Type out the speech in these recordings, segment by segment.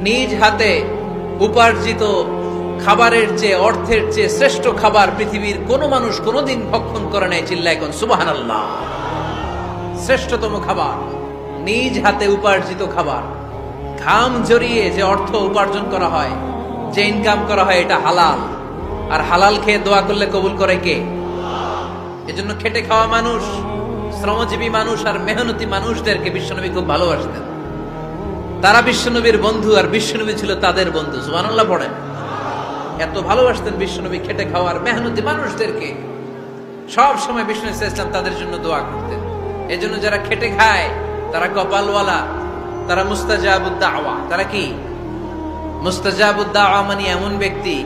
নিজ হাতে উপার্জিত খাবারের চেয়ে, অর্থের চেয়ে শ্রেষ্ঠ খাবার পৃথিবীর কোন মানুষ কোনদিন ভক্ষণ করে নাই। চিল্লায় কোন সুবহানাল্লাহ। শ্রেষ্ঠতম খাবার, নিজ হাতে উপার্জিত খাবার, ঘাম ঝরিয়ে যে অর্থ উপার্জন করা হয়, যে ইনকাম করা হয়, এটা হালাল। আর হালাল খেয়ে দোয়া করলে কবুল করে কে? এজন্য খেটে খাওয়া মানুষ, শ্রমজীবী মানুষ আর মেহনতি মানুষদেরকে বিশ্বনবী খুব ভালোবাসতেন। তারা বিশ্বনবীর বন্ধু আর বিশ্বনবী ছিল তাদের বন্ধু। সুবহানাল্লাহ পড়েন। এত ভালোবাসতেন বিশ্বনবী খেটে খাওয়ার মেহনতি মানুষদেরকে। সব সময় বিষ্ণু ইসলাম তাদের জন্য দোয়া করতেন। এজন্য যারা খেটে খায় তারা কপালওয়ালা, তারা মুস্তাজাবুদ দাওয়া। তারা কি? মুস্তাজাবুদ দাওয়া মানে এমন ব্যক্তি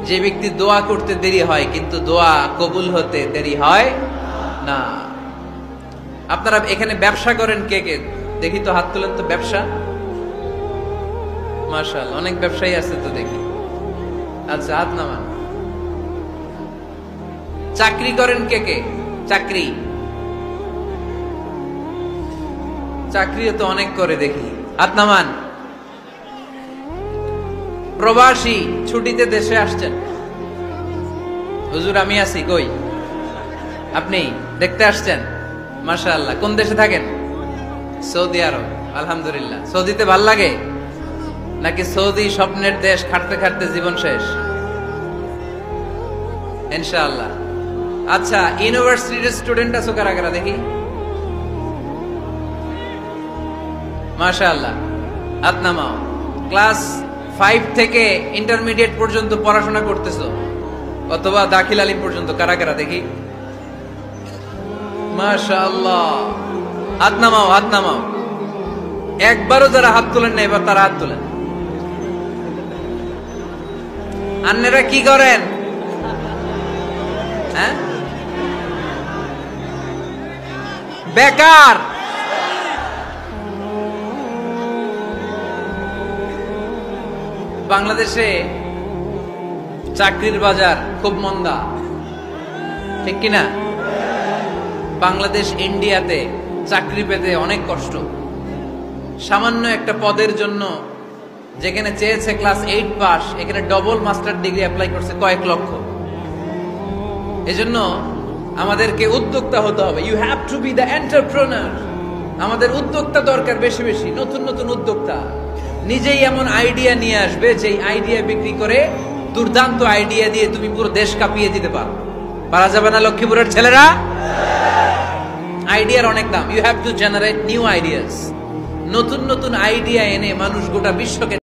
যে ব্যক্তি দোয়া করতে দেরি হয় কিন্তু দোয়া কবুল হতে দেরি হয় না। আপনারা এখানে ব্যবসা করেন কে কে? দেখি তো হাত তোলেন তো। ব্যবসা, মাশাআল্লাহ, অনেক ব্যবসায়ী আছে তো দেখি। আচ্ছা, হাত নামান। চাকরি করেন কে কে? চাকরি, চাকরিও তো অনেক করে দেখি, হাত নামান। প্রবাসী, ছুটিতে দেশে আসছেন। হুজুর আমি আছি, কই? আপনি দেখতে আসছেন? মাশাআল্লাহ। কোন দেশে থাকেন? সৌদি আরব। আলহামদুলিল্লাহ। সৌদিতে ভাল লাগে নাকি সৌদি স্বপ্নের দেশ, খাটতে খাটতে জীবন শেষ? ইনশাআল্লাহ। আচ্ছা, ইউনিভার্সিটির স্টুডেন্ট আছো কারা কারা দেখি? মাশাআল্লাহ, হাত নামাও। ক্লাস 5 থেকে ইন্টারমিডিয়েট পর্যন্ত পড়াশোনা করতেছো অথবা দাখিল আলিম পর্যন্ত কারা কারা দেখি? মাশাআল্লাহ, হাত নামাও, হাত নামাও। একবারও যারা হাত তোলেন না এবার তারা হাত তোলেন। আন্নেরা কি করেন? হ্যাঁ, বেকার। বাংলাদেশে চাকরির বাজার খুব মন্দা, ঠিক কিনা? বাংলাদেশ ইন্ডিয়াতে চাকরি পেতে অনেক কষ্ট। সামান্য একটা পদের জন্য যেখানে চেয়েছে ক্লাস 8 পাস, এখানে ডবল মাস্টার ডিগ্রি অ্যাপ্লাই করছে কয়েক লক্ষ। এজন্য আমাদেরকে উদ্যোক্তা হতে হবে। You have to be the entrepreneur. আমাদের উদ্যোক্তা দরকার, বেশি বেশি নতুন নতুন উদ্যোক্তা। নিজেই এমন আইডিয়া নিয়ে আসবে যে আইডিয়া বিক্রি করে দুর্দান্ত আইডিয়া দিয়ে তুমি পুরো দেশ কাঁপিয়ে দিতে পারো। পারা যাবে না লক্ষ্মীপুরের ছেলেরা? আইডিয়ার অনেক দাম। You have to generate new ideas. নতুন নতুন আইডিয়া এনে মানুষ গোটা বিশ্বকে